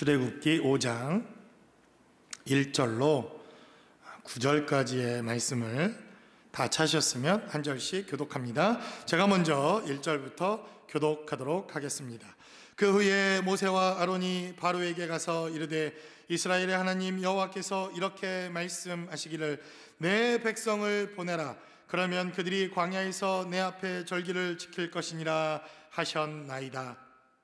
출애굽기 5장 1절로 9절까지의 말씀을 다 찾으셨으면 한 절씩 교독합니다. 제가 먼저 1절부터 교독하도록 하겠습니다. 그 후에 모세와 아론이 바로에게 가서 이르되 이스라엘의 하나님 여호와께서 이렇게 말씀하시기를 내 백성을 보내라. 그러면 그들이 광야에서 내 앞에 절기를 지킬 것이니라 하셨나이다.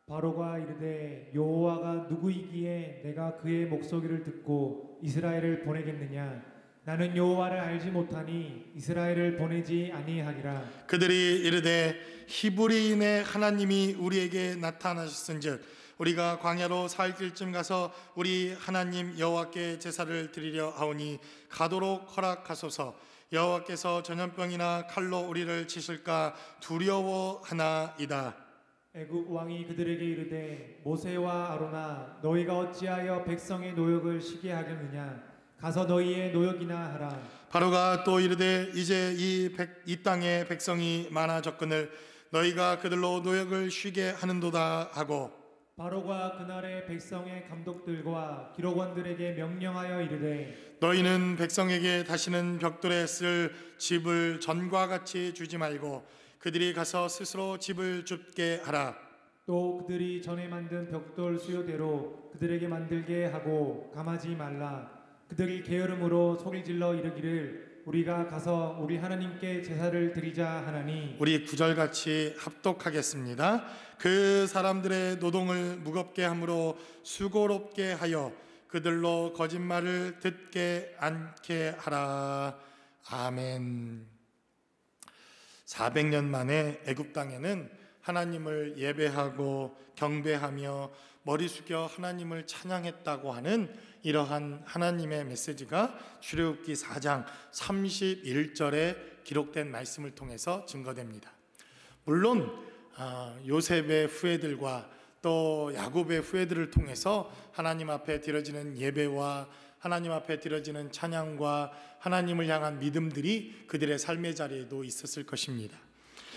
바로가 이르되 여호와가 누구이기에 내가 그의 목소리를 듣고 이스라엘을 보내겠느냐? 나는 여호와를 알지 못하니 이스라엘을 보내지 아니하리라. 그들이 이르되 히브리인의 하나님이 우리에게 나타나셨은즉 우리가 광야로 사흘쯤 가서 우리 하나님 여호와께 제사를 드리려 하오니 가도록 허락하소서. 여호와께서 전염병이나 칼로 우리를 치실까 두려워하나이다. 애굽 왕이 그들에게 이르되 모세와 아론아 너희가 어찌하여 백성의 노역을 쉬게 하겠느냐? 가서 너희의 노역이나 하라. 바로가 또 이르되 이제 이 땅에 백성이 많아졌거늘 너희가 그들로 노역을 쉬게 하는도다 하고 바로가 그날의 백성의 감독들과 기록원들에게 명령하여 이르되 너희는 백성에게 다시는 벽돌에 쓸 집을 전과 같이 주지 말고 그들이 가서 스스로 집을 줍게 하라. 또 그들이 전에 만든 벽돌 수요대로 그들에게 만들게 하고 감하지 말라. 그들이 게으름으로 소리 질러 이르기를 우리가 가서 우리 하나님께 제사를 드리자 하나니. 우리 9절같이 합독하겠습니다. 그 사람들의 노동을 무겁게 함으로 수고롭게 하여 그들로 거짓말을 듣게 않게 하라. 아멘. 400년 만에 애굽 땅에는 하나님을 예배하고 경배하며 머리 숙여 하나님을 찬양했다고 하는 이러한 하나님의 메시지가 출애굽기 4장 31절에 기록된 말씀을 통해서 증거됩니다. 물론 요셉의 후예들과 또 야곱의 후예들을 통해서 하나님 앞에 드려지는 예배와 하나님 앞에 드려지는 찬양과 하나님을 향한 믿음들이 그들의 삶의 자리에도 있었을 것입니다.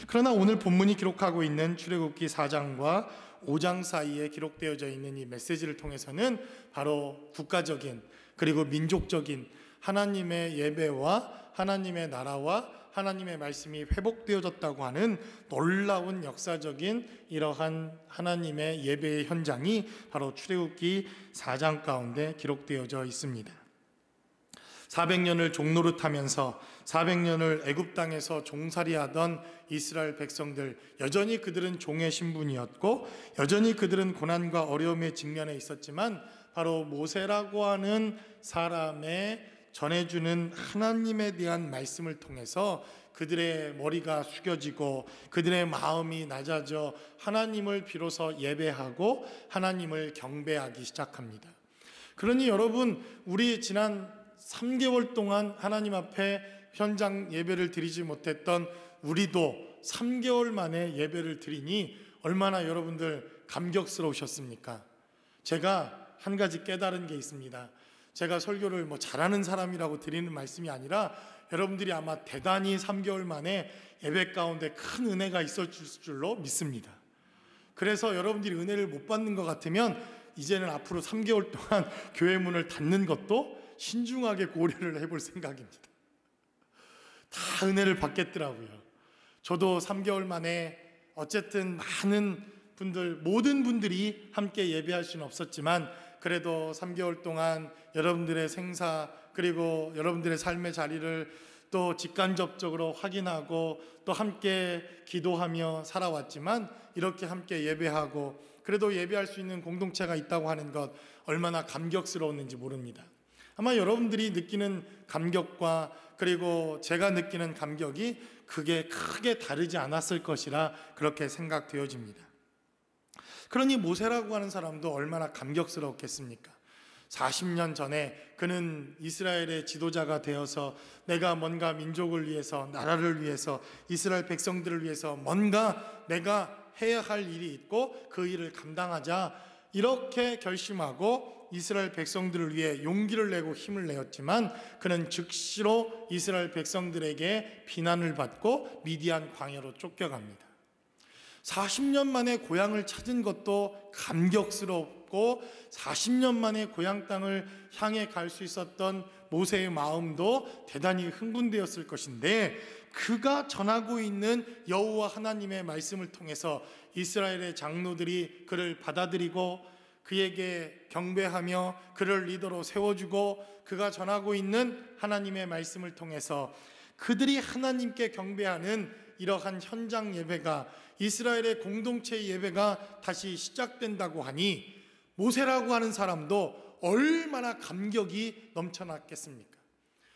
그러나 오늘 본문이 기록하고 있는 출애굽기 4장과 5장 사이에 기록되어져 있는 이 메시지를 통해서는 바로 국가적인 그리고 민족적인 하나님의 예배와 하나님의 나라와 하나님의 말씀이 회복되어졌다고 하는 놀라운 역사적인 이러한 하나님의 예배의 현장이 바로 출애굽기 4장 가운데 기록되어져 있습니다. 400년을 종노릇하면서 400년을 애굽 땅에서 종살이하던 이스라엘 백성들, 여전히 그들은 종의 신분이었고 여전히 그들은 고난과 어려움에 직면해 있었지만 바로 모세라고 하는 사람의 전해주는 하나님에 대한 말씀을 통해서 그들의 머리가 숙여지고 그들의 마음이 낮아져 하나님을 비로소 예배하고 하나님을 경배하기 시작합니다. 그러니 여러분, 우리 지난 3개월 동안 하나님 앞에 현장 예배를 드리지 못했던 우리도 3개월 만에 예배를 드리니 얼마나 여러분들 감격스러우셨습니까? 제가 한 가지 깨달은 게 있습니다. 제가 설교를 잘하는 사람이라고 드리는 말씀이 아니라 여러분들이 아마 대단히 3개월 만에 예배 가운데 큰 은혜가 있었을 줄로 믿습니다. 그래서 여러분들이 은혜를 못 받는 것 같으면 이제는 앞으로 3개월 동안 교회 문을 닫는 것도 신중하게 고려를 해볼 생각입니다. 다 은혜를 받겠더라고요. 저도 3개월 만에 어쨌든 많은 분들, 모든 분들이 함께 예배할 수는 없었지만 그래도 3개월 동안 여러분들의 생사 그리고 여러분들의 삶의 자리를 또 직간접적으로 확인하고 또 함께 기도하며 살아왔지만 이렇게 함께 예배하고 그래도 예배할 수 있는 공동체가 있다고 하는 것 얼마나 감격스러웠는지 모릅니다. 아마 여러분들이 느끼는 감격과 그리고 제가 느끼는 감격이 그게 크게 다르지 않았을 것이라 그렇게 생각되어집니다. 그러니 모세라고 하는 사람도 얼마나 감격스러웠겠습니까? 40년 전에 그는 이스라엘의 지도자가 되어서 내가 뭔가 민족을 위해서, 나라를 위해서, 이스라엘 백성들을 위해서 뭔가 내가 해야 할 일이 있고 그 일을 감당하자 이렇게 결심하고 이스라엘 백성들을 위해 용기를 내고 힘을 내었지만 그는 즉시로 이스라엘 백성들에게 비난을 받고 미디안 광야로 쫓겨갑니다. 40년 만에 고향을 찾은 것도 감격스럽고 40년 만에 고향 땅을 향해 갈 수 있었던 모세의 마음도 대단히 흥분되었을 것인데, 그가 전하고 있는 여호와 하나님의 말씀을 통해서 이스라엘의 장로들이 그를 받아들이고 그에게 경배하며 그를 리더로 세워주고, 그가 전하고 있는 하나님의 말씀을 통해서 그들이 하나님께 경배하는 이러한 현장 예배가, 이스라엘의 공동체 예배가 다시 시작된다고 하니 모세라고 하는 사람도 얼마나 감격이 넘쳐났겠습니까?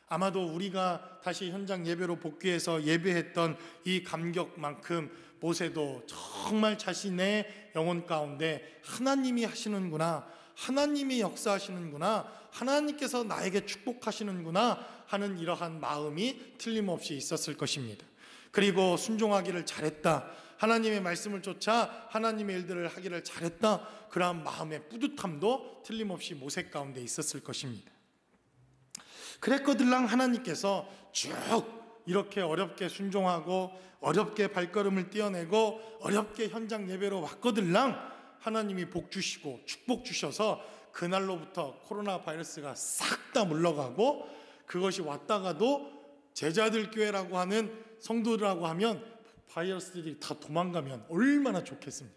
아마도 우리가 다시 현장 예배로 복귀해서 예배했던 이 감격만큼 모세도 정말 자신의 영혼 가운데 하나님이 하시는구나, 하나님이 역사하시는구나, 하나님께서 나에게 축복하시는구나 하는 이러한 마음이 틀림없이 있었을 것입니다. 그리고 순종하기를 잘했다, 하나님의 말씀을 쫓아 하나님의 일들을 하기를 잘했다, 그러한 마음의 뿌듯함도 틀림없이 모세 가운데 있었을 것입니다. 그랬거들랑 하나님께서 쭉 이렇게 어렵게 순종하고 어렵게 발걸음을 떼어내고 어렵게 현장 예배로 왔거들랑 하나님이 복 주시고 축복 주셔서 그날로부터 코로나 바이러스가 싹 다 물러가고, 그것이 왔다가도 제자들 교회라고 하는 성도들하고 하면 바이러스들이 다 도망가면 얼마나 좋겠습니까?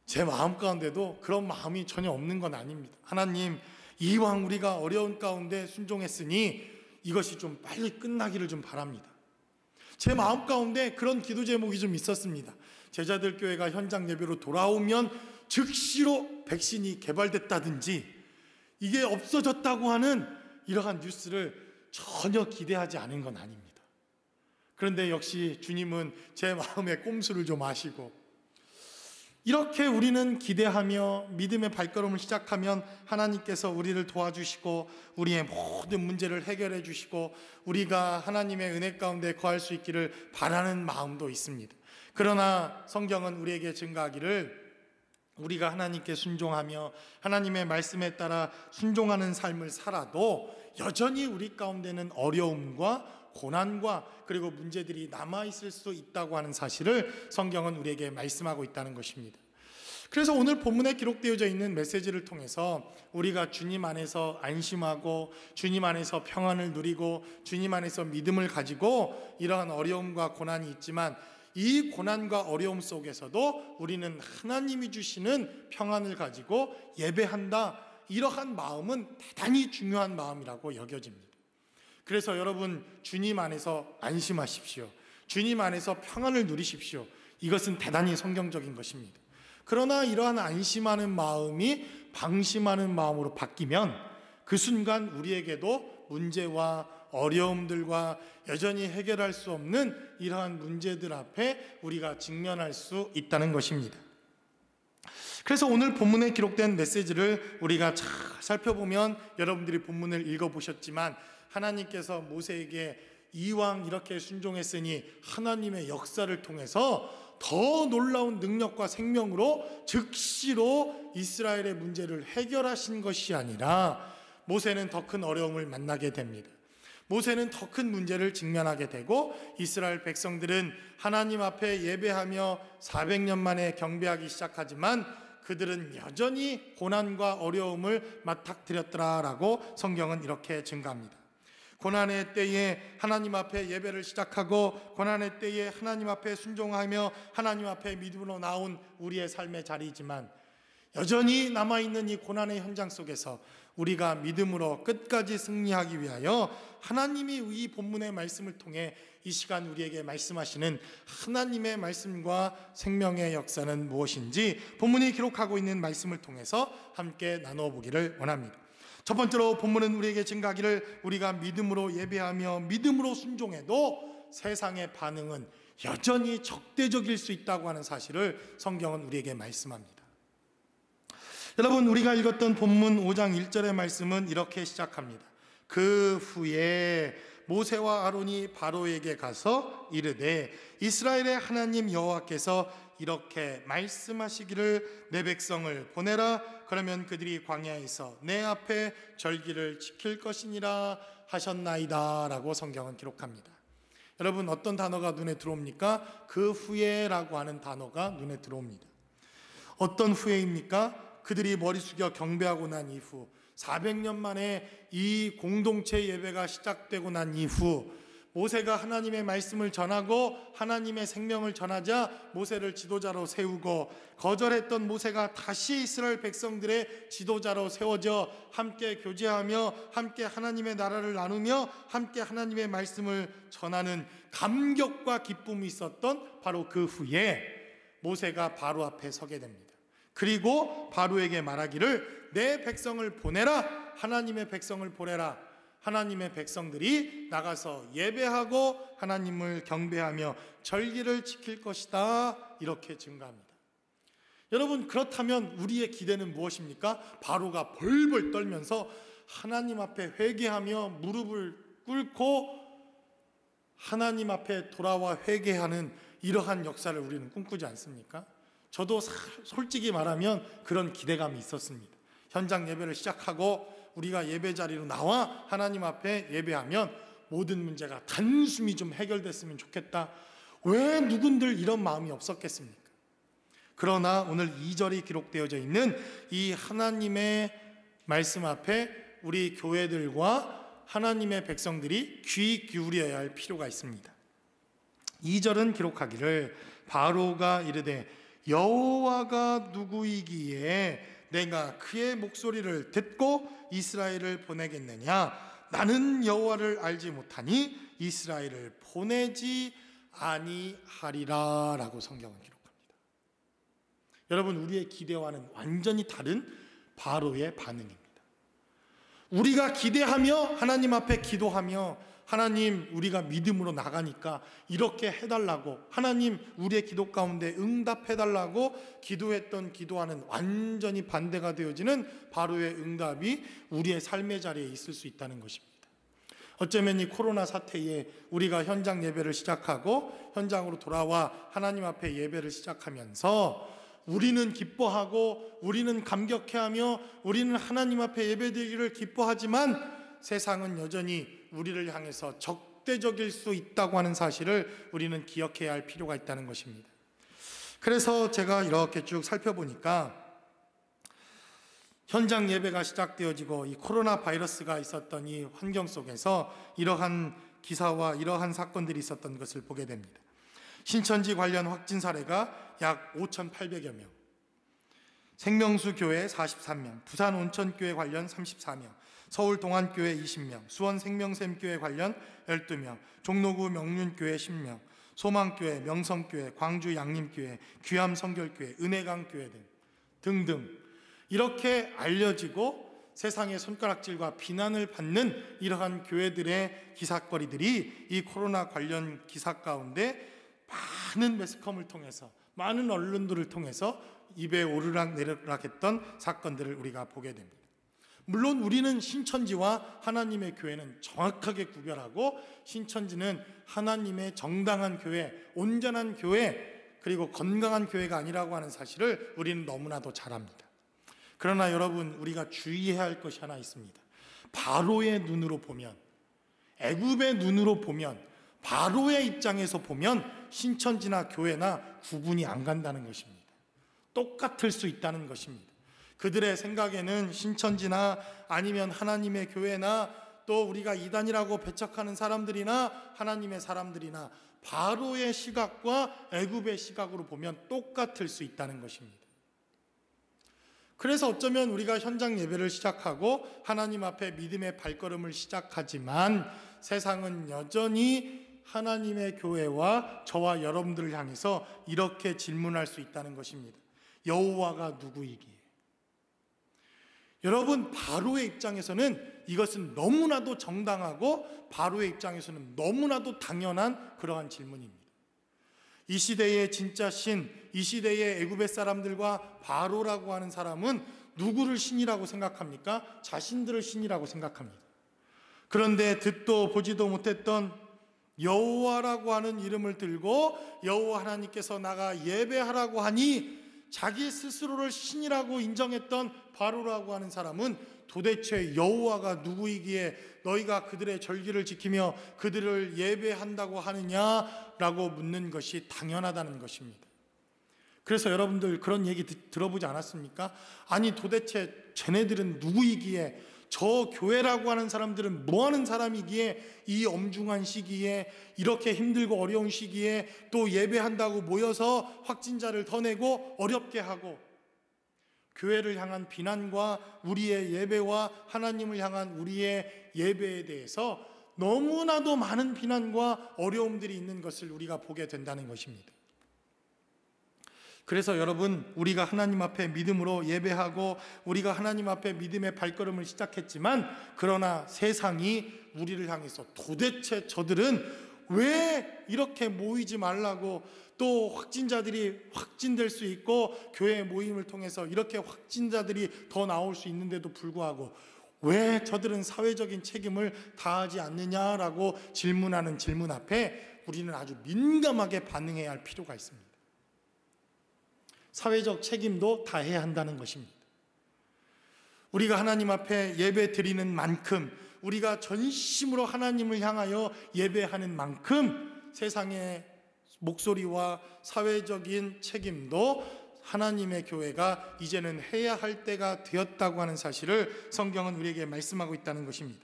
제 마음 가운데도 그런 마음이 전혀 없는 건 아닙니다. 하나님, 이왕 우리가 어려운 가운데 순종했으니 이것이 좀 빨리 끝나기를 좀 바랍니다. 제 마음 가운데 그런 기도 제목이 좀 있었습니다. 제자들 교회가 현장 예배로 돌아오면 즉시로 백신이 개발됐다든지 이게 없어졌다고 하는 이러한 뉴스를 전혀 기대하지 않은 건 아닙니다. 그런데 역시 주님은 제 마음의 꼼수를 좀 아시고, 이렇게 우리는 기대하며 믿음의 발걸음을 시작하면 하나님께서 우리를 도와주시고 우리의 모든 문제를 해결해 주시고 우리가 하나님의 은혜 가운데 거할 수 있기를 바라는 마음도 있습니다. 그러나 성경은 우리에게 증거하기를, 우리가 하나님께 순종하며 하나님의 말씀에 따라 순종하는 삶을 살아도 여전히 우리 가운데는 어려움과 고난과 그리고 문제들이 남아있을 수 있다고 하는 사실을 성경은 우리에게 말씀하고 있다는 것입니다. 그래서 오늘 본문에 기록되어져 있는 메시지를 통해서 우리가 주님 안에서 안심하고 주님 안에서 평안을 누리고 주님 안에서 믿음을 가지고 이러한 어려움과 고난이 있지만, 이 고난과 어려움 속에서도 우리는 하나님이 주시는 평안을 가지고 예배한다, 이러한 마음은 대단히 중요한 마음이라고 여겨집니다. 그래서 여러분, 주님 안에서 안심하십시오. 주님 안에서 평안을 누리십시오. 이것은 대단히 성경적인 것입니다. 그러나 이러한 안심하는 마음이 방심하는 마음으로 바뀌면 그 순간 우리에게도 문제와 어려움들과 여전히 해결할 수 없는 이러한 문제들 앞에 우리가 직면할 수 있다는 것입니다. 그래서 오늘 본문에 기록된 메시지를 우리가 잘 살펴보면, 여러분들이 본문을 읽어보셨지만 하나님께서 모세에게 이왕 이렇게 순종했으니 하나님의 역사를 통해서 더 놀라운 능력과 생명으로 즉시로 이스라엘의 문제를 해결하신 것이 아니라 모세는 더 큰 어려움을 만나게 됩니다. 모세는 더 큰 문제를 직면하게 되고, 이스라엘 백성들은 하나님 앞에 예배하며 400년 만에 경배하기 시작하지만 그들은 여전히 고난과 어려움을 맞닥뜨렸더라라고 성경은 이렇게 증가합니다. 고난의 때에 하나님 앞에 예배를 시작하고 고난의 때에 하나님 앞에 순종하며 하나님 앞에 믿음으로 나온 우리의 삶의 자리이지만, 여전히 남아있는 이 고난의 현장 속에서 우리가 믿음으로 끝까지 승리하기 위하여 하나님이 이 본문의 말씀을 통해 이 시간 우리에게 말씀하시는 하나님의 말씀과 생명의 역사는 무엇인지 본문이 기록하고 있는 말씀을 통해서 함께 나누어 보기를 원합니다. 첫 번째로 본문은 우리에게 증가하기를, 우리가 믿음으로 예배하며 믿음으로 순종해도 세상의 반응은 여전히 적대적일 수 있다고 하는 사실을 성경은 우리에게 말씀합니다. 여러분, 우리가 읽었던 본문 5장 1절의 말씀은 이렇게 시작합니다. 그 후에 모세와 아론이 바로에게 가서 이르되 이스라엘의 하나님 여호와께서 이렇게 말씀하시기를 내 백성을 보내라. 그러면 그들이 광야에서 내 앞에 절기를 지킬 것이니라 하셨나이다 라고 성경은 기록합니다. 여러분 어떤 단어가 눈에 들어옵니까? 그 후에라고 하는 단어가 눈에 들어옵니다. 어떤 후에입니까? 그들이 머리 숙여 경배하고 난 이후 400년 만에 이 공동체 예배가 시작되고 난 이후 모세가 하나님의 말씀을 전하고 하나님의 생명을 전하자 모세를 지도자로 세우고 거절했던 모세가 다시 이스라엘 백성들의 지도자로 세워져 함께 교제하며 함께 하나님의 나라를 나누며 함께 하나님의 말씀을 전하는 감격과 기쁨이 있었던 바로 그 후에 모세가 바로 앞에 서게 됩니다. 그리고 바로에게 말하기를 내 백성을 보내라. 하나님의 백성을 보내라. 하나님의 백성들이 나가서 예배하고 하나님을 경배하며 절기를 지킬 것이다. 이렇게 증가합니다. 여러분 그렇다면 우리의 기대는 무엇입니까? 바로가 벌벌 떨면서 하나님 앞에 회개하며 무릎을 꿇고 하나님 앞에 돌아와 회개하는 이러한 역사를 우리는 꿈꾸지 않습니까? 저도 솔직히 말하면 그런 기대감이 있었습니다. 현장 예배를 시작하고 우리가 예배 자리로 나와 하나님 앞에 예배하면 모든 문제가 단숨이 좀 해결됐으면 좋겠다. 왜 누군들 이런 마음이 없었겠습니까? 그러나 오늘 2절이 기록되어져 있는 이 하나님의 말씀 앞에 우리 교회들과 하나님의 백성들이 귀 기울여야 할 필요가 있습니다. 2절은 기록하기를 바로가 이르되 여호와가 누구이기에 내가 그의 목소리를 듣고 이스라엘을 보내겠느냐? 나는 여호와를 알지 못하니 이스라엘을 보내지 아니하리라 라고 성경은 기록합니다. 여러분 우리의 기대와는 완전히 다른 바로의 반응입니다. 우리가 기대하며 하나님 앞에 기도하며 하나님 우리가 믿음으로 나가니까 이렇게 해달라고 하나님 우리의 기도 가운데 응답해달라고 기도했던 기도와는 완전히 반대가 되어지는 바로의 응답이 우리의 삶의 자리에 있을 수 있다는 것입니다. 어쩌면 이 코로나 사태에 우리가 현장 예배를 시작하고 현장으로 돌아와 하나님 앞에 예배를 시작하면서 우리는 기뻐하고 우리는 감격해하며 우리는 하나님 앞에 예배드리기를 기뻐하지만 세상은 여전히 우리를 향해서 적대적일 수 있다고 하는 사실을 우리는 기억해야 할 필요가 있다는 것입니다. 그래서 제가 이렇게 쭉 살펴보니까 현장 예배가 시작되어지고 이 코로나 바이러스가 있었던 이 환경 속에서 이러한 기사와 이러한 사건들이 있었던 것을 보게 됩니다. 신천지 관련 확진 사례가 약 5,800여 명, 생명수 교회 43명, 부산 온천교회 관련 34명, 서울 동안교회 20명, 수원 생명샘교회 관련 12명, 종로구 명륜교회 10명, 소망교회, 명성교회, 광주 양림교회, 귀암 성결교회, 은혜강교회 등등 이렇게 알려지고 세상의 손가락질과 비난을 받는 이러한 교회들의 기사거리들이 이 코로나 관련 기사 가운데 많은 매스컴을 통해서 많은 언론들을 통해서 입에 오르락 내리락 했던 사건들을 우리가 보게 됩니다. 물론 우리는 신천지와 하나님의 교회는 정확하게 구별하고 신천지는 하나님의 정당한 교회, 온전한 교회, 그리고 건강한 교회가 아니라고 하는 사실을 우리는 너무나도 잘 압니다. 그러나 여러분 우리가 주의해야 할 것이 하나 있습니다. 바로의 눈으로 보면, 애굽의 눈으로 보면, 바로의 입장에서 보면 신천지나 교회나 구분이 안 간다는 것입니다. 똑같을 수 있다는 것입니다. 그들의 생각에는 신천지나 아니면 하나님의 교회나 또 우리가 이단이라고 배척하는 사람들이나 하나님의 사람들이나 바로의 시각과 애굽의 시각으로 보면 똑같을 수 있다는 것입니다. 그래서 어쩌면 우리가 현장 예배를 시작하고 하나님 앞에 믿음의 발걸음을 시작하지만 세상은 여전히 하나님의 교회와 저와 여러분들을 향해서 이렇게 질문할 수 있다는 것입니다. 여호와가 누구이기에? 여러분 바로의 입장에서는 이것은 너무나도 정당하고 바로의 입장에서는 너무나도 당연한 그러한 질문입니다. 이 시대의 진짜 신, 이 시대의 애굽의 사람들과 바로라고 하는 사람은 누구를 신이라고 생각합니까? 자신들을 신이라고 생각합니다. 그런데 듣도 보지도 못했던 여호와라고 하는 이름을 들고 여호와 하나님께서 나가 예배하라고 하니 자기 스스로를 신이라고 인정했던 바로라고 하는 사람은 도대체 여호와가 누구이기에 너희가 그들의 절기를 지키며 그들을 예배한다고 하느냐라고 묻는 것이 당연하다는 것입니다. 그래서 여러분들 그런 얘기 들어보지 않았습니까? 아니 도대체 쟤네들은 누구이기에, 저 교회라고 하는 사람들은 뭐 하는 사람이기에 이 엄중한 시기에, 이렇게 힘들고 어려운 시기에 또 예배한다고 모여서 확진자를 더 내고 어렵게 하고, 교회를 향한 비난과 우리의 예배와 하나님을 향한 우리의 예배에 대해서 너무나도 많은 비난과 어려움들이 있는 것을 우리가 보게 된다는 것입니다. 그래서 여러분, 우리가 하나님 앞에 믿음으로 예배하고 우리가 하나님 앞에 믿음의 발걸음을 시작했지만, 그러나 세상이 우리를 향해서 도대체 저들은 왜 이렇게 모이지 말라고, 또 확진자들이 확진될 수 있고 교회 모임을 통해서 이렇게 확진자들이 더 나올 수 있는데도 불구하고 왜 저들은 사회적인 책임을 다하지 않느냐라고 질문하는 질문 앞에 우리는 아주 민감하게 반응해야 할 필요가 있습니다. 사회적 책임도 다해야 한다는 것입니다. 우리가 하나님 앞에 예배 드리는 만큼, 우리가 전심으로 하나님을 향하여 예배하는 만큼 세상의 목소리와 사회적인 책임도 하나님의 교회가 이제는 해야 할 때가 되었다고 하는 사실을 성경은 우리에게 말씀하고 있다는 것입니다.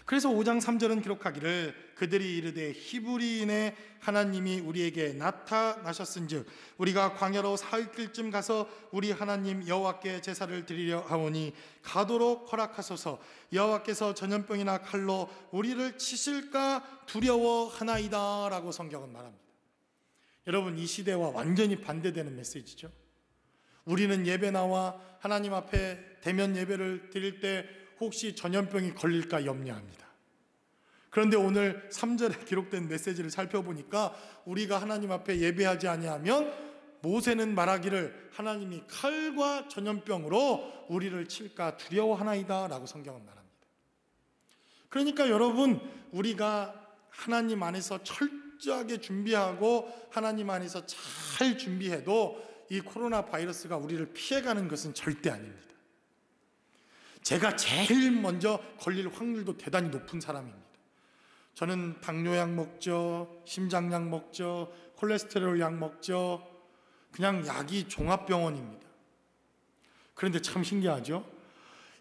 그래서 5장 3절은 기록하기를 그들이 이르되 히브리인의 하나님이 우리에게 나타나셨은즉 우리가 광야로 사흘길쯤 가서 우리 하나님 여호와께 제사를 드리려 하오니 가도록 허락하소서. 여호와께서 전염병이나 칼로 우리를 치실까 두려워하나이다 라고 성경은 말합니다. 여러분, 이 시대와 완전히 반대되는 메시지죠. 우리는 예배 나와 하나님 앞에 대면 예배를 드릴 때 혹시 전염병이 걸릴까 염려합니다. 그런데 오늘 3절에 기록된 메시지를 살펴보니까 우리가 하나님 앞에 예배하지 아니하면 모세는 말하기를 하나님이 칼과 전염병으로 우리를 칠까 두려워하나이다 라고 성경은 말합니다. 그러니까 여러분, 우리가 하나님 안에서 철저하게 준비하고 하나님 안에서 잘 준비해도 이 코로나 바이러스가 우리를 피해가는 것은 절대 아닙니다. 제가 제일 먼저 걸릴 확률도 대단히 높은 사람입니다. 저는 당뇨약 먹죠, 심장약 먹죠, 콜레스테롤 약 먹죠. 그냥 약이 종합병원입니다. 그런데 참 신기하죠?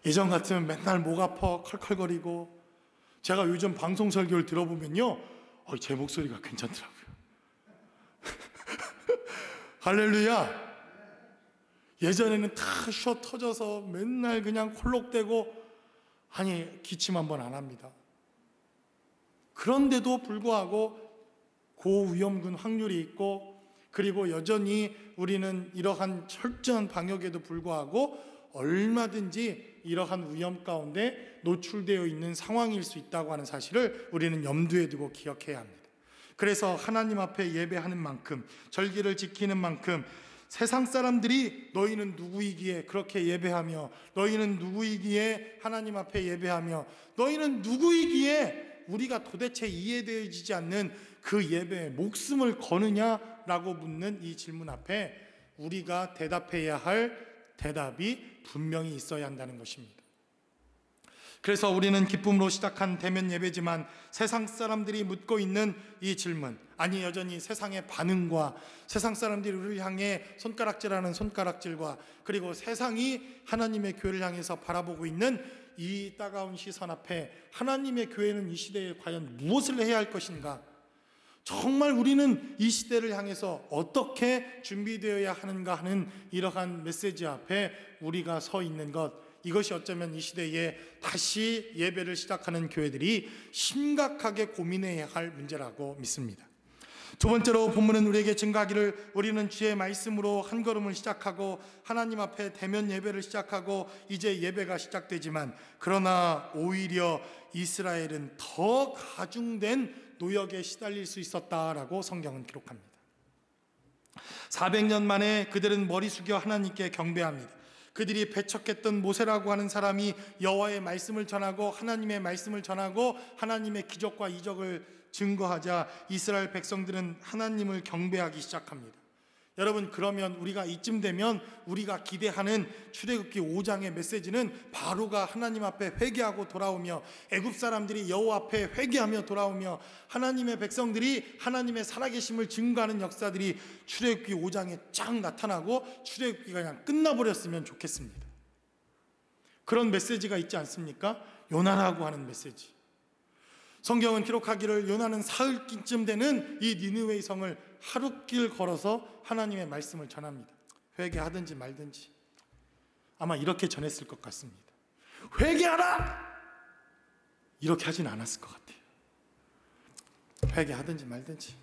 예전 같으면 맨날 목 아파 컬컬거리고, 제가 요즘 방송 설교를 들어보면요, 제 목소리가 괜찮더라고요. 할렐루야! 예전에는 다 쉬어 터져서 맨날 그냥 콜록대고, 아니 기침 한번 안 합니다. 그런데도 불구하고 고위험군 확률이 있고, 그리고 여전히 우리는 이러한 철저한 방역에도 불구하고 얼마든지 이러한 위험 가운데 노출되어 있는 상황일 수 있다고 하는 사실을 우리는 염두에 두고 기억해야 합니다. 그래서 하나님 앞에 예배하는 만큼, 절기를 지키는 만큼 세상 사람들이 너희는 누구이기에 그렇게 예배하며, 너희는 누구이기에 하나님 앞에 예배하며, 너희는 누구이기에 우리가 도대체 이해되어지지 않는 그 예배에 목숨을 거느냐라고 묻는 이 질문 앞에 우리가 대답해야 할 대답이 분명히 있어야 한다는 것입니다. 그래서 우리는 기쁨으로 시작한 대면 예배지만 세상 사람들이 묻고 있는 이 질문, 아니 여전히 세상의 반응과 세상 사람들이 우리를 향해 손가락질하는 손가락질과, 그리고 세상이 하나님의 교회를 향해서 바라보고 있는 이 따가운 시선 앞에 하나님의 교회는 이 시대에 과연 무엇을 해야 할 것인가? 정말 우리는 이 시대를 향해서 어떻게 준비되어야 하는가 하는 이러한 메시지 앞에 우리가 서 있는 것, 이것이 어쩌면 이 시대에 다시 예배를 시작하는 교회들이 심각하게 고민해야 할 문제라고 믿습니다. 두 번째로 본문은 우리에게 증거하기를 우리는 주의 말씀으로 한 걸음을 시작하고 하나님 앞에 대면 예배를 시작하고 이제 예배가 시작되지만, 그러나 오히려 이스라엘은 더 가중된 노역에 시달릴 수 있었다라고 성경은 기록합니다. 400년 만에 그들은 머리 숙여 하나님께 경배합니다. 그들이 배척했던 모세라고 하는 사람이 여호와의 말씀을 전하고 하나님의 말씀을 전하고 하나님의 기적과 이적을 증거하자 이스라엘 백성들은 하나님을 경배하기 시작합니다. 여러분, 그러면 우리가 이쯤 되면 우리가 기대하는 출애굽기 5장의 메시지는 바로가 하나님 앞에 회개하고 돌아오며, 애굽 사람들이 여호와 앞에 회개하며 돌아오며, 하나님의 백성들이 하나님의 살아계심을 증거하는 역사들이 출애굽기 5장에 쫙 나타나고 출애굽기가 그냥 끝나버렸으면 좋겠습니다. 그런 메시지가 있지 않습니까? 요나라고 하는 메시지. 성경은 기록하기를 요나는 사흘쯤 되는 이 니느웨의 성을 하룻길 걸어서 하나님의 말씀을 전합니다. 회개하든지 말든지. 아마 이렇게 전했을 것 같습니다. 회개하라! 이렇게 하진 않았을 것 같아요. 회개하든지 말든지.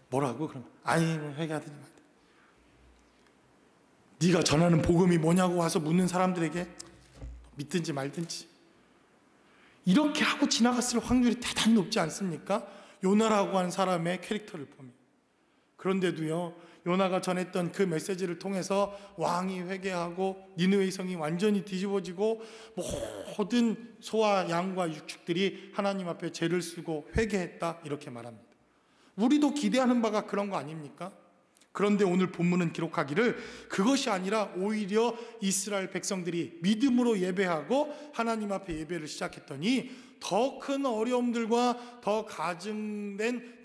뭐라고? 그러면 아니, 뭐 회개하든지 말든지. 네가 전하는 복음이 뭐냐고 와서 묻는 사람들에게 믿든지 말든지. 이렇게 하고 지나갔을 확률이 대단히 높지 않습니까? 요나라고 하는 사람의 캐릭터를 보면. 그런데도요, 요나가 전했던 그 메시지를 통해서 왕이 회개하고 니느웨의 성이 완전히 뒤집어지고 모든 소와 양과 육축들이 하나님 앞에 죄를 쓰고 회개했다, 이렇게 말합니다. 우리도 기대하는 바가 그런 거 아닙니까? 그런데 오늘 본문은 기록하기를 그것이 아니라 오히려 이스라엘 백성들이 믿음으로 예배하고 하나님 앞에 예배를 시작했더니 더 큰 어려움들과 더 가중된,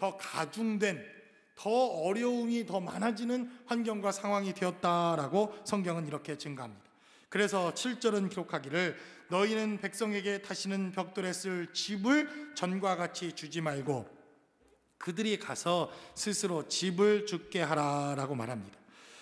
더 어려움이 더 많아지는 환경과 상황이 되었다라고 성경은 이렇게 증가합니다. 그래서 7절은 기록하기를 너희는 백성에게 다시는 벽돌에 쓸 집을 전과 같이 주지 말고 그들이 가서 스스로 집을 짓게 하라라고 말합니다.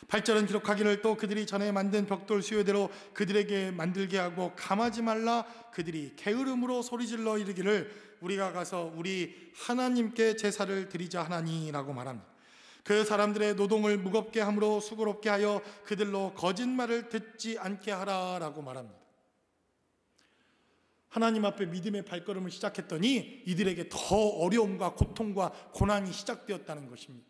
8절은 기록하기를 또 그들이 전에 만든 벽돌 수요대로 그들에게 만들게 하고 감하지 말라. 그들이 게으름으로 소리질러 이르기를 우리가 가서 우리 하나님께 제사를 드리자 하나니라고 말합니다. 그 사람들의 노동을 무겁게 함으로 수고롭게 하여 그들로 거짓말을 듣지 않게 하라라고 말합니다. 하나님 앞에 믿음의 발걸음을 시작했더니 이들에게 더 어려움과 고통과 고난이 시작되었다는 것입니다.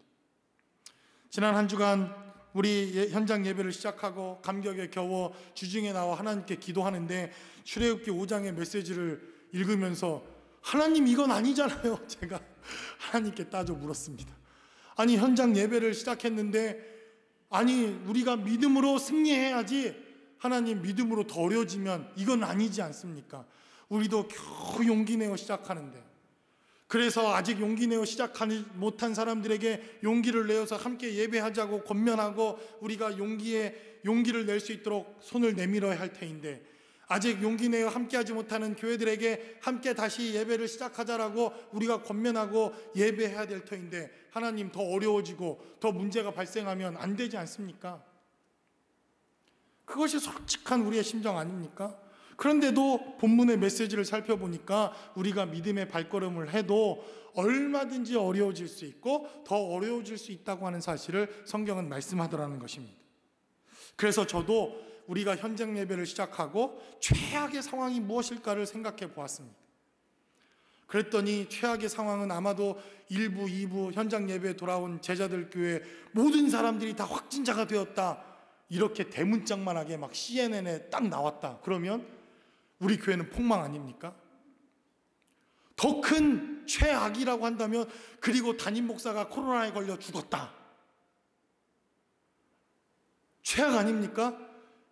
지난 한 주간 우리 현장 예배를 시작하고 감격에 겨워 주중에 나와 하나님께 기도하는데 출애굽기 5장의 메시지를 읽으면서 하나님, 이건 아니잖아요. 제가 하나님께 따져 물었습니다. 아니, 현장 예배를 시작했는데 아니, 우리가 믿음으로 승리해야지, 하나님 믿음으로 더 어려워지면 이건 아니지 않습니까? 우리도 겨우 용기 내어 시작하는데, 그래서 아직 용기 내어 시작하지 못한 사람들에게 용기를 내어서 함께 예배하자고 권면하고 우리가 용기를 낼 수 있도록 손을 내밀어야 할 테인데, 아직 용기 내어 함께하지 못하는 교회들에게 함께 다시 예배를 시작하자라고 우리가 권면하고 예배해야 될 터인데 하나님, 더 어려워지고 더 문제가 발생하면 안 되지 않습니까? 그것이 솔직한 우리의 심정 아닙니까? 그런데도 본문의 메시지를 살펴보니까 우리가 믿음의 발걸음을 해도 얼마든지 어려워질 수 있고 더 어려워질 수 있다고 하는 사실을 성경은 말씀하더라는 것입니다. 그래서 저도 우리가 현장 예배를 시작하고 최악의 상황이 무엇일까를 생각해 보았습니다. 그랬더니 최악의 상황은 아마도 1부, 2부 현장 예배에 돌아온 제자들 교회 모든 사람들이 다 확진자가 되었다, 이렇게 대문짝만하게 막 CNN에 딱 나왔다. 그러면 우리 교회는 폭망 아닙니까? 더 큰 최악이라고 한다면 그리고 담임 목사가 코로나에 걸려 죽었다, 최악 아닙니까?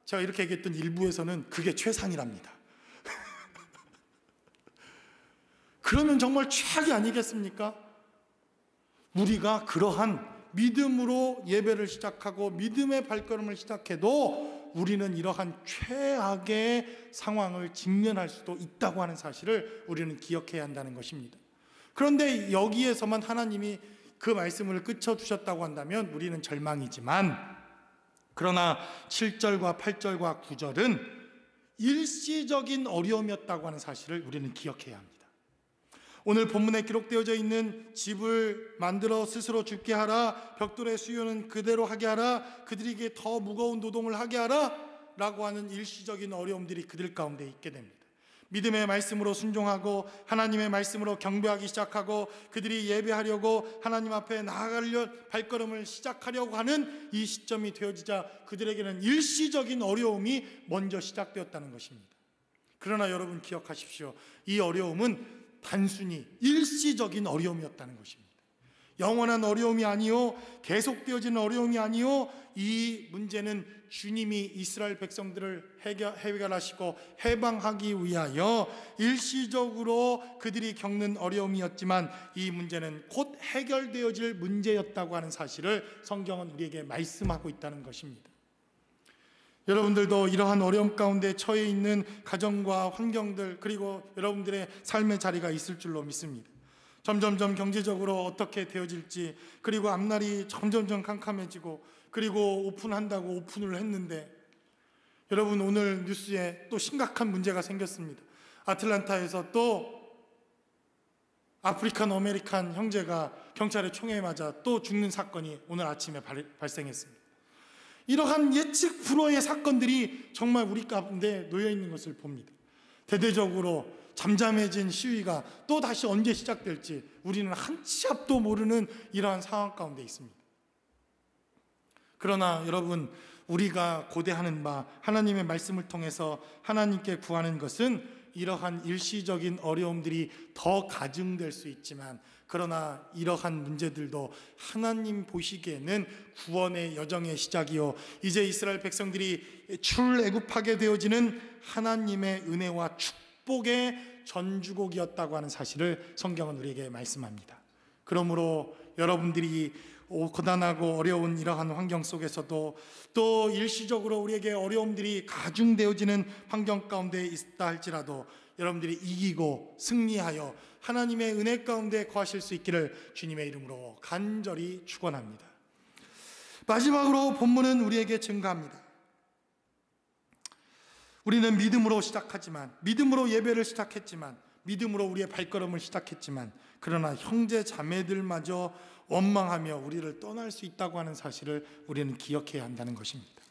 제가 이렇게 얘기했던 일부에서는 그게 최상이랍니다. 그러면 정말 최악이 아니겠습니까? 우리가 그러한 믿음으로 예배를 시작하고 믿음의 발걸음을 시작해도 우리는 이러한 최악의 상황을 직면할 수도 있다고 하는 사실을 우리는 기억해야 한다는 것입니다. 그런데 여기에서만 하나님이 그 말씀을 끝쳐주셨다고 한다면 우리는 절망이지만, 그러나 7절과 8절과 9절은 일시적인 어려움이었다고 하는 사실을 우리는 기억해야 합니다. 오늘 본문에 기록되어져 있는 집을 만들어 스스로 죽게 하라, 벽돌의 수요는 그대로 하게 하라, 그들에게 더 무거운 노동을 하게 하라 라고 하는 일시적인 어려움들이 그들 가운데 있게 됩니다. 믿음의 말씀으로 순종하고 하나님의 말씀으로 경배하기 시작하고 그들이 예배하려고 하나님 앞에 나아가려 발걸음을 시작하려고 하는 이 시점이 되어지자 그들에게는 일시적인 어려움이 먼저 시작되었다는 것입니다. 그러나 여러분 기억하십시오. 이 어려움은 단순히 일시적인 어려움이었다는 것입니다. 영원한 어려움이 아니요, 계속되어지는 어려움이 아니요, 이 문제는 주님이 이스라엘 백성들을 해결하시고 해방하기 위하여 일시적으로 그들이 겪는 어려움이었지만 이 문제는 곧 해결되어질 문제였다고 하는 사실을 성경은 우리에게 말씀하고 있다는 것입니다. 여러분들도 이러한 어려움 가운데 처해 있는 가정과 환경들, 그리고 여러분들의 삶의 자리가 있을 줄로 믿습니다. 점점점 경제적으로 어떻게 되어질지, 그리고 앞날이 점점점 캄캄해지고, 그리고 오픈한다고 오픈을 했는데, 여러분 오늘 뉴스에 또 심각한 문제가 생겼습니다. 아틀란타에서 또 아프리칸 아메리칸 형제가 경찰의 총에 맞아 또 죽는 사건이 오늘 아침에 발생했습니다. 이러한 예측 불허의 사건들이 정말 우리 가운데 놓여 있는 것을 봅니다. 대대적으로 잠잠해진 시위가 또 다시 언제 시작될지 우리는 한 치 앞도 모르는 이러한 상황 가운데 있습니다. 그러나 여러분, 우리가 고대하는 바 하나님의 말씀을 통해서 하나님께 구하는 것은 이러한 일시적인 어려움들이 더 가중될 수 있지만, 그러나 이러한 문제들도 하나님 보시기에는 구원의 여정의 시작이요, 이제 이스라엘 백성들이 출애굽하게 되어지는 하나님의 은혜와 축복의 전주곡이었다고 하는 사실을 성경은 우리에게 말씀합니다. 그러므로 여러분들이 고단하고 어려운 이러한 환경 속에서도 또 일시적으로 우리에게 어려움들이 가중되어지는 환경 가운데 있다 할지라도 여러분들이 이기고 승리하여 하나님의 은혜 가운데 거하실 수 있기를 주님의 이름으로 간절히 축원합니다. 마지막으로 본문은 우리에게 증가합니다. 우리는 믿음으로 시작하지만, 믿음으로 예배를 시작했지만, 믿음으로 우리의 발걸음을 시작했지만, 그러나 형제 자매들마저 원망하며 우리를 떠날 수 있다고 하는 사실을 우리는 기억해야 한다는 것입니다.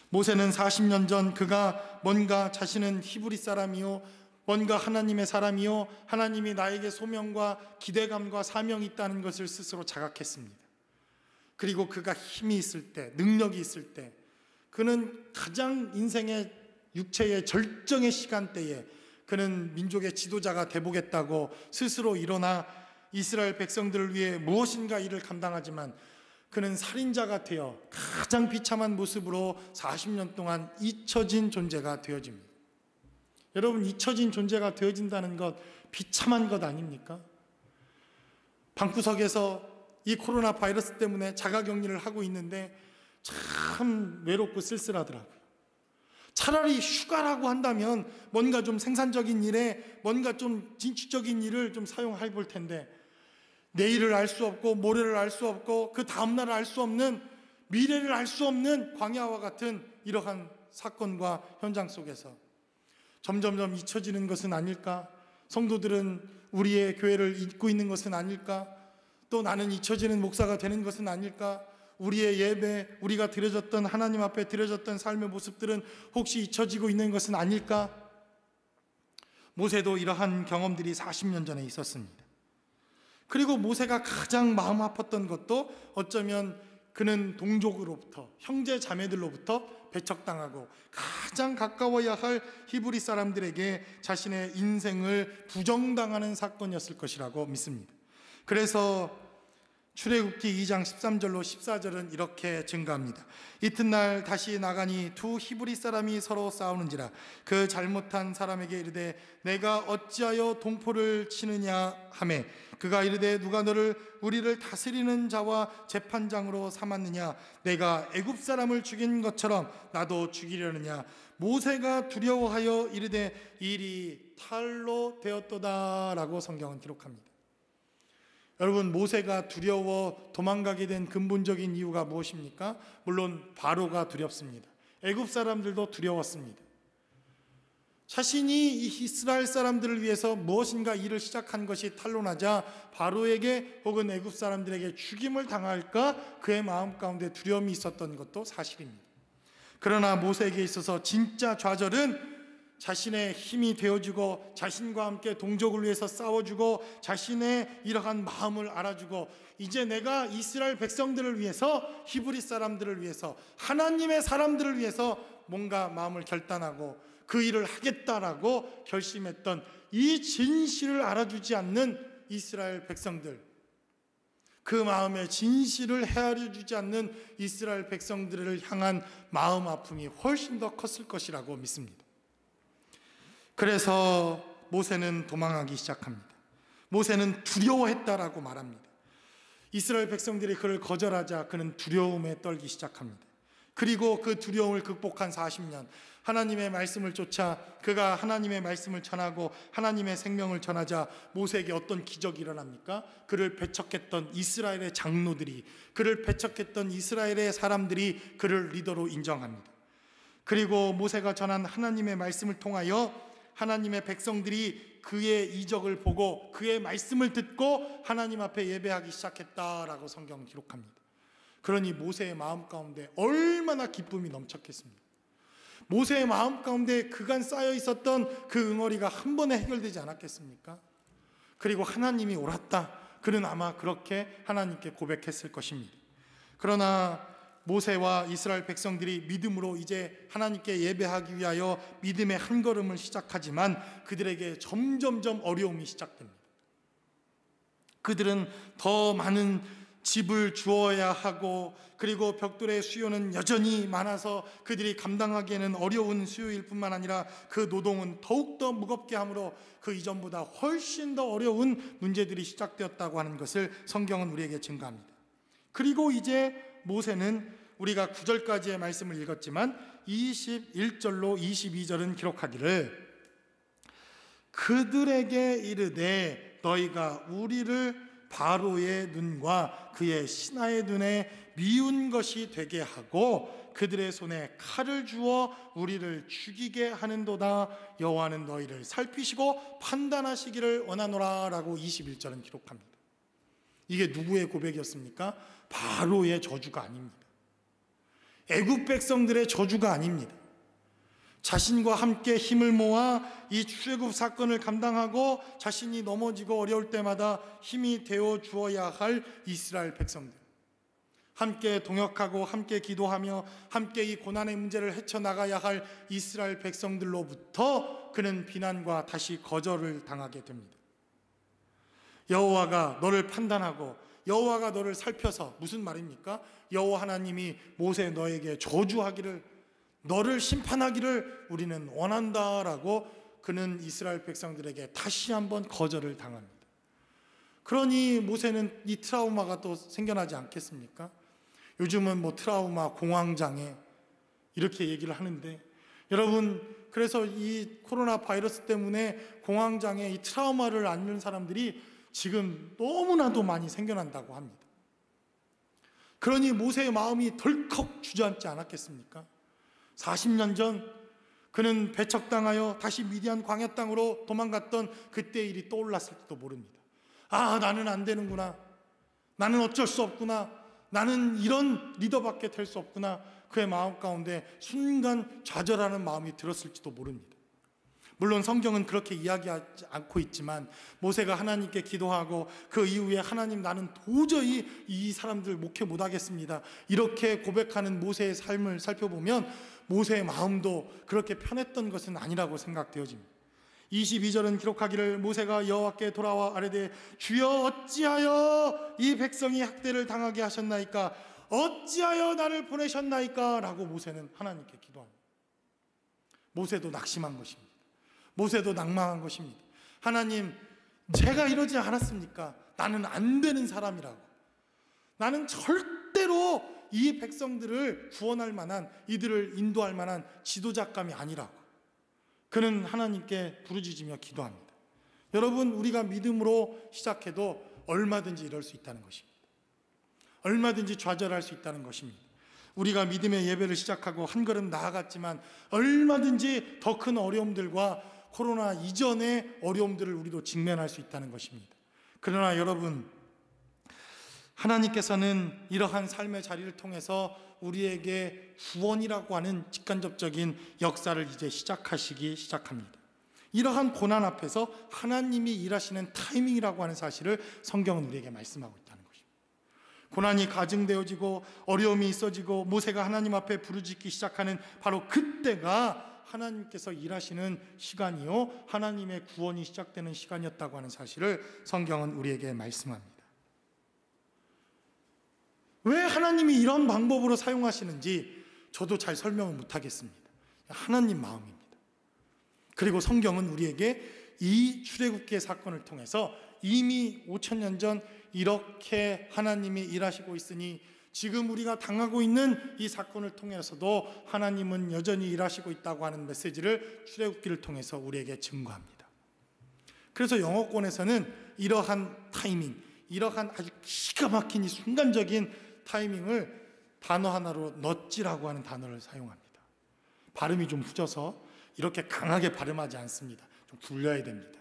모세는 40년 전 그가 뭔가 자신은 히브리 사람이요, 뭔가 하나님의 사람이요, 하나님이 나에게 소명과 기대감과 사명이 있다는 것을 스스로 자각했습니다. 그리고 그가 힘이 있을 때, 능력이 있을 때, 그는 가장 인생의 육체의 절정의 시간대에 그는 민족의 지도자가 되보겠다고 스스로 일어나 이스라엘 백성들을 위해 무엇인가 일을 감당하지만, 그는 살인자가 되어 가장 비참한 모습으로 40년 동안 잊혀진 존재가 되어집니다. 여러분, 잊혀진 존재가 되어진다는 것 비참한 것 아닙니까? 방구석에서 이 코로나 바이러스 때문에 자가격리를 하고 있는데 참 외롭고 쓸쓸하더라고요. 차라리 휴가라고 한다면 뭔가 좀 생산적인 일에 뭔가 좀 진취적인 일을 좀 사용해 볼 텐데, 내일을 알 수 없고 모레를 알 수 없고 그 다음날을 알 수 없는, 미래를 알 수 없는 광야와 같은 이러한 사건과 현장 속에서 점점점 잊혀지는 것은 아닐까? 성도들은 우리의 교회를 잊고 있는 것은 아닐까? 또 나는 잊혀지는 목사가 되는 것은 아닐까? 우리의 예배, 우리가 드려졌던, 하나님 앞에 드려졌던 삶의 모습들은 혹시 잊혀지고 있는 것은 아닐까? 모세도 이러한 경험들이 40년 전에 있었습니다. 그리고 모세가 가장 마음 아팠던 것도 어쩌면 그는 동족으로부터, 형제 자매들로부터 배척당하고 가장 가까워야 할 히브리 사람들에게 자신의 인생을 부정당하는 사건이었을 것이라고 믿습니다. 그래서 출애굽기 2장 13절로 14절은 이렇게 증가합니다. 이튿날 다시 나가니 두 히브리 사람이 서로 싸우는지라 그 잘못한 사람에게 이르되 내가 어찌하여 동포를 치느냐 하매 그가 이르되 누가 너를 우리를 다스리는 자와 재판장으로 삼았느냐, 내가 애굽 사람을 죽인 것처럼 나도 죽이려느냐. 모세가 두려워하여 이르되 일이 탈로 되었도다라고 성경은 기록합니다. 여러분, 모세가 두려워 도망가게 된 근본적인 이유가 무엇입니까? 물론 바로가 두렵습니다. 애굽 사람들도 두려웠습니다. 자신이 이 이스라엘 사람들을 위해서 무엇인가 일을 시작한 것이 탄로나자 바로에게 혹은 애굽 사람들에게 죽임을 당할까 그의 마음 가운데 두려움이 있었던 것도 사실입니다. 그러나 모세에게 있어서 진짜 좌절은 자신의 힘이 되어주고 자신과 함께 동족을 위해서 싸워주고 자신의 이러한 마음을 알아주고 이제 내가 이스라엘 백성들을 위해서, 히브리 사람들을 위해서, 하나님의 사람들을 위해서 뭔가 마음을 결단하고 그 일을 하겠다라고 결심했던 이 진실을 알아주지 않는 이스라엘 백성들, 그 마음의 진실을 헤아려 주지 않는 이스라엘 백성들을 향한 마음 아픔이 훨씬 더 컸을 것이라고 믿습니다. 그래서 모세는 도망하기 시작합니다. 모세는 두려워했다라고 말합니다. 이스라엘 백성들이 그를 거절하자 그는 두려움에 떨기 시작합니다. 그리고 그 두려움을 극복한 40년, 하나님의 말씀을 쫓아 그가 하나님의 말씀을 전하고 하나님의 생명을 전하자 모세에게 어떤 기적이 일어납니까? 그를 배척했던 이스라엘의 장로들이, 그를 배척했던 이스라엘의 사람들이 그를 리더로 인정합니다. 그리고 모세가 전한 하나님의 말씀을 통하여 하나님의 백성들이 그의 이적을 보고 그의 말씀을 듣고 하나님 앞에 예배하기 시작했다라고 성경은 기록합니다. 그러니 모세의 마음 가운데 얼마나 기쁨이 넘쳤겠습니까? 모세의 마음 가운데 그간 쌓여 있었던 그 응어리가 한 번에 해결되지 않았겠습니까? 그리고 하나님이 옳았다. 그는 아마 그렇게 하나님께 고백했을 것입니다. 그러나 모세와 이스라엘 백성들이 믿음으로 이제 하나님께 예배하기 위하여 믿음의 한 걸음을 시작하지만 그들에게 점점점 어려움이 시작됩니다. 그들은 더 많은 집을 주어야 하고, 그리고 벽돌의 수요는 여전히 많아서 그들이 감당하기에는 어려운 수요일 뿐만 아니라 그 노동은 더욱더 무겁게 하므로 그 이전보다 훨씬 더 어려운 문제들이 시작되었다고 하는 것을 성경은 우리에게 증거합니다. 그리고 이제 모세는 우리가 9절까지의 말씀을 읽었지만 21절로 22절은 기록하기를 그들에게 이르되 너희가 우리를 바로의 눈과 그의 신하의 눈에 미운 것이 되게 하고 그들의 손에 칼을 주어 우리를 죽이게 하는도다. 여호와는 너희를 살피시고 판단하시기를 원하노라 라고 21절은 기록합니다. 이게 누구의 고백이었습니까? 바로의 저주가 아닙니다. 애굽 백성들의 저주가 아닙니다. 자신과 함께 힘을 모아 이 출애굽 사건을 감당하고 자신이 넘어지고 어려울 때마다 힘이 되어 주어야 할 이스라엘 백성들, 함께 동역하고 함께 기도하며 함께 이 고난의 문제를 헤쳐나가야 할 이스라엘 백성들로부터 그는 비난과 다시 거절을 당하게 됩니다. 여호와가 너를 판단하고 여호와가 너를 살펴서, 무슨 말입니까? 여호와 하나님이 모세 너에게 저주하기를, 너를 심판하기를 우리는 원한다라고 그는 이스라엘 백성들에게 다시 한번 거절을 당합니다. 그러니 모세는 이 트라우마가 또 생겨나지 않겠습니까? 요즘은 뭐 트라우마, 공황장애 이렇게 얘기를 하는데, 여러분, 그래서 이 코로나 바이러스 때문에 공황장애, 이 트라우마를 앓는 사람들이 지금 너무나도 많이 생겨난다고 합니다. 그러니 모세의 마음이 덜컥 주저앉지 않았겠습니까? 40년 전 그는 배척당하여 다시 미디안 광야 땅으로 도망갔던 그때의 일이 떠올랐을지도 모릅니다. 아, 나는 안 되는구나. 나는 어쩔 수 없구나. 나는 이런 리더밖에 될 수 없구나. 그의 마음 가운데 순간 좌절하는 마음이 들었을지도 모릅니다. 물론 성경은 그렇게 이야기하지 않고 있지만 모세가 하나님께 기도하고 그 이후에 하나님, 나는 도저히 이 사람들 목회 못하겠습니다, 이렇게 고백하는 모세의 삶을 살펴보면 모세의 마음도 그렇게 편했던 것은 아니라고 생각되어집니다. 22절은 기록하기를 모세가 여호와께 돌아와 아뢰되 주여 어찌하여 이 백성이 학대를 당하게 하셨나이까? 어찌하여 나를 보내셨나이까? 라고 모세는 하나님께 기도합니다. 모세도 낙심한 것입니다. 모세도 낭망한 것입니다. 하나님, 제가 이러지 않았습니까? 나는 안 되는 사람이라고. 나는 절대로 이 백성들을 구원할 만한, 이들을 인도할 만한 지도자감이 아니라고. 그는 하나님께 부르짖으며 기도합니다. 여러분, 우리가 믿음으로 시작해도 얼마든지 이럴 수 있다는 것입니다. 얼마든지 좌절할 수 있다는 것입니다. 우리가 믿음의 예배를 시작하고 한 걸음 나아갔지만 얼마든지 더 큰 어려움들과 코로나 이전의 어려움들을 우리도 직면할 수 있다는 것입니다. 그러나 여러분, 하나님께서는 이러한 삶의 자리를 통해서 우리에게 구원이라고 하는 직간접적인 역사를 이제 시작합니다. 이러한 고난 앞에서 하나님이 일하시는 타이밍이라고 하는 사실을 성경은 우리에게 말씀하고 있다는 것입니다. 고난이 가증되어지고 어려움이 있어지고 모세가 하나님 앞에 부르짖기 시작하는 바로 그때가 하나님께서 일하시는 시간이요, 하나님의 구원이 시작되는 시간이었다고 하는 사실을 성경은 우리에게 말씀합니다. 왜 하나님이 이런 방법으로 사용하시는지 저도 잘 설명을 못하겠습니다. 하나님 마음입니다. 그리고 성경은 우리에게 이 출애굽기의 사건을 통해서 이미 5,000년 전 이렇게 하나님이 일하시고 있으니 지금 우리가 당하고 있는 이 사건을 통해서도 하나님은 여전히 일하시고 있다고 하는 메시지를 출애굽기를 통해서 우리에게 증거합니다. 그래서 영어권에서는 이러한 타이밍, 이러한 아주 기가 막힌 이 순간적인 타이밍을 단어 하나로 넛지라고 하는 단어를 사용합니다. 발음이 좀 후져서 이렇게 강하게 발음하지 않습니다. 좀 굴려야 됩니다.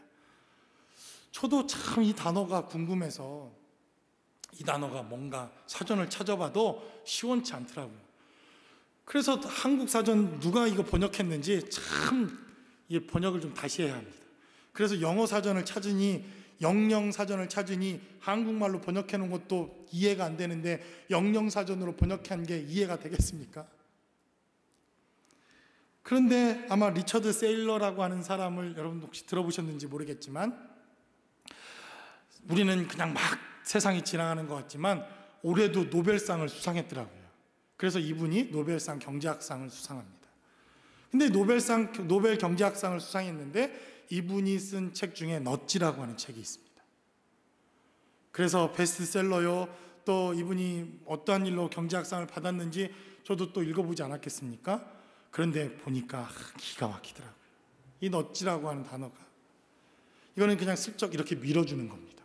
저도 참 이 단어가 궁금해서 이 단어가 뭔가 사전을 찾아봐도 시원치 않더라고요. 그래서 한국 사전 누가 이거 번역했는지 참 이 번역을 좀 다시 해야 합니다. 그래서 영어 사전을 찾으니 영영 사전을 찾으니 한국말로 번역해 놓은 것도 이해가 안 되는데 영영 사전으로 번역한 게 이해가 되겠습니까? 그런데 아마 리처드 세일러라고 하는 사람을 여러분 혹시 들어보셨는지 모르겠지만 우리는 그냥 막 세상이 지나가는 것 같지만 올해도 노벨상을 수상했더라고요. 그래서 이분이 노벨상 경제학상을 수상합니다. 근데 노벨 경제학상을 수상했는데 이분이 쓴 책 중에 넛지라고 하는 책이 있습니다. 그래서 베스트셀러요. 또 이분이 어떠한 일로 경제학상을 받았는지 저도 또 읽어보지 않았겠습니까? 그런데 보니까 기가 막히더라고요. 이 넛지라고 하는 단어가 이거는 그냥 슬쩍 이렇게 밀어주는 겁니다.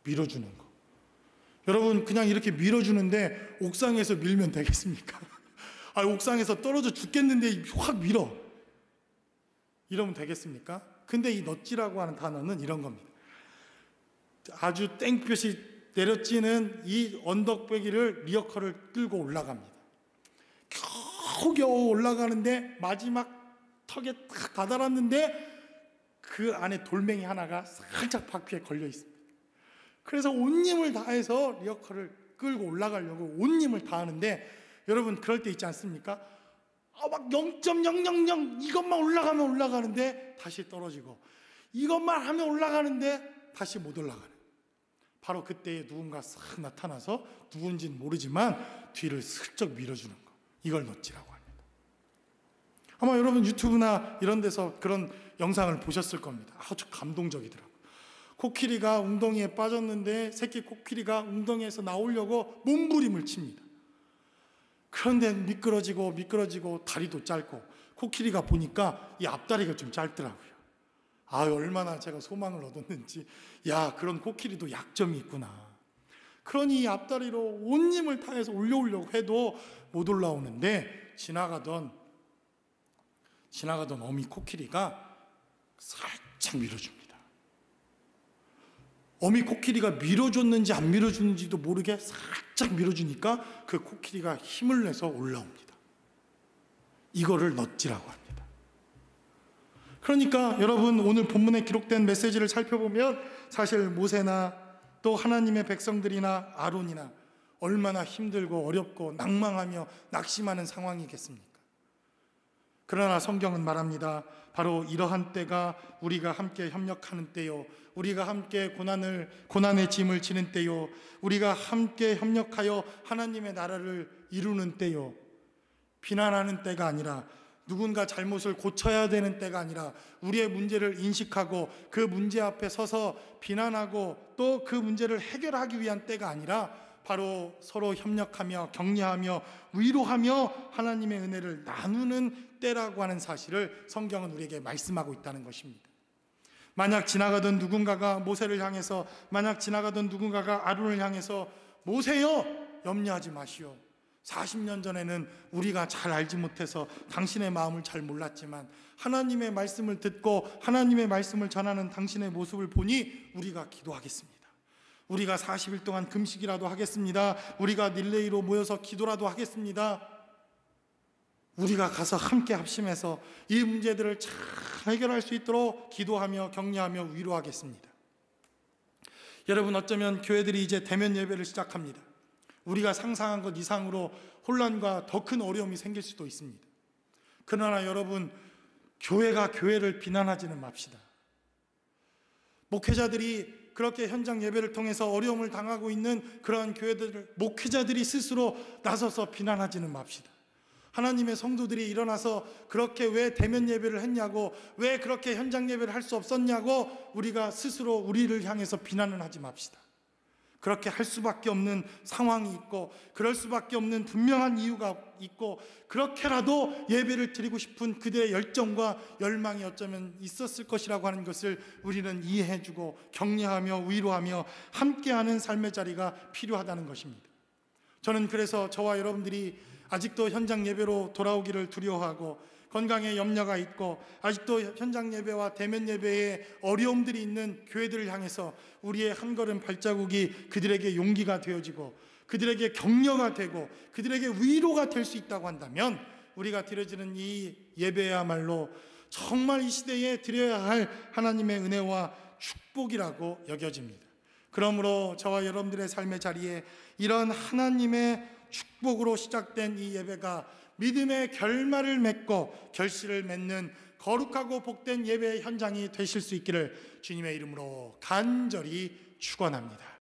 밀어주는 거. 여러분 그냥 이렇게 밀어주는데 옥상에서 밀면 되겠습니까? 옥상에서 떨어져 죽겠는데 확 밀어. 이러면 되겠습니까? 근데 이 넛지라고 하는 단어는 이런 겁니다. 아주 땡볕이 내려찌는 이 언덕배기를 리어커를 끌고 올라갑니다. 겨우겨우 올라가는데 마지막 턱에 딱 다다랐는데 그 안에 돌멩이 하나가 살짝 바퀴에 걸려 있습니다. 그래서 온 힘을 다해서 리어커를 끌고 올라가려고 온 힘을 다하는데 여러분 그럴 때 있지 않습니까? 막 0.000 이것만 올라가면 올라가는데 다시 떨어지고 이것만 하면 올라가는데 다시 못 올라가는 바로 그때에 누군가 싹 나타나서 누군지는 모르지만 뒤를 슬쩍 밀어주는 거 이걸 넛지라고 합니다. 아마 여러분 유튜브나 이런 데서 그런 영상을 보셨을 겁니다. 아주 감동적이더라고요. 코끼리가 웅덩이에 빠졌는데 새끼 코끼리가 웅덩이에서 나오려고 몸부림을 칩니다. 그런데 미끄러지고 다리도 짧고 코끼리가 보니까 이 앞다리가 좀 짧더라고요. 얼마나 제가 소망을 얻었는지 그런 코끼리도 약점이 있구나. 그러니 이 앞다리로 온 힘을 다해서 올려오려고 해도 못 올라오는데 지나가던 어미 코끼리가 살짝 밀어줍니다. 어미 코끼리가 밀어줬는지 안 밀어줬는지도 모르게 살짝 밀어주니까 그 코끼리가 힘을 내서 올라옵니다. 이거를 넛지라고 합니다. 그러니까 여러분 오늘 본문에 기록된 메시지를 살펴보면 사실 모세나 또 하나님의 백성들이나 아론이나 얼마나 힘들고 어렵고 낭망하며 낙심하는 상황이겠습니까? 그러나 성경은 말합니다. 바로 이러한 때가 우리가 함께 협력하는 때요, 우리가 함께 고난의 짐을 지는 때요, 우리가 함께 협력하여 하나님의 나라를 이루는 때요, 비난하는 때가 아니라 누군가 잘못을 고쳐야 되는 때가 아니라 우리의 문제를 인식하고 그 문제 앞에 서서 비난하고 또 그 문제를 해결하기 위한 때가 아니라 바로 서로 협력하며 격려하며 위로하며 하나님의 은혜를 나누는 때라고 하는 사실을 성경은 우리에게 말씀하고 있다는 것입니다. 만약 지나가던 누군가가 모세를 향해서, 만약 지나가던 누군가가 아론을 향해서 모세여 염려하지 마시오, 40년 전에는 우리가 잘 알지 못해서 당신의 마음을 잘 몰랐지만 하나님의 말씀을 듣고 하나님의 말씀을 전하는 당신의 모습을 보니 우리가 기도하겠습니다. 우리가 40일 동안 금식이라도 하겠습니다. 우리가 릴레이로 모여서 기도라도 하겠습니다. 우리가 가서 함께 합심해서 이 문제들을 잘 해결할 수 있도록 기도하며 격려하며 위로하겠습니다. 여러분, 어쩌면 교회들이 이제 대면 예배를 시작합니다. 우리가 상상한 것 이상으로 혼란과 더 큰 어려움이 생길 수도 있습니다. 그러나 여러분, 교회가 교회를 비난하지는 맙시다. 목회자들이 그렇게 현장 예배를 통해서 어려움을 당하고 있는 그러한 교회들, 목회자들이 스스로 나서서 비난하지는 맙시다. 하나님의 성도들이 일어나서 그렇게 왜 대면 예배를 했냐고, 왜 그렇게 현장 예배를 할 수 없었냐고 우리가 스스로 우리를 향해서 비난을 하지 맙시다. 그렇게 할 수밖에 없는 상황이 있고, 그럴 수밖에 없는 분명한 이유가 있고, 그렇게라도 예배를 드리고 싶은 그들의 열정과 열망이 어쩌면 있었을 것이라고 하는 것을 우리는 이해해주고 격려하며 위로하며 함께하는 삶의 자리가 필요하다는 것입니다. 저는 그래서 저와 여러분들이 아직도 현장 예배로 돌아오기를 두려워하고 건강에 염려가 있고 아직도 현장 예배와 대면 예배에 어려움들이 있는 교회들을 향해서 우리의 한 걸음 발자국이 그들에게 용기가 되어지고 그들에게 격려가 되고 그들에게 위로가 될 수 있다고 한다면 우리가 드려지는 이 예배야말로 정말 이 시대에 드려야 할 하나님의 은혜와 축복이라고 여겨집니다. 그러므로 저와 여러분들의 삶의 자리에 이런 하나님의 축복으로 시작된 이 예배가 믿음의 결말을 맺고 결실을 맺는 거룩하고 복된 예배의 현장이 되실 수 있기를 주님의 이름으로 간절히 축원합니다.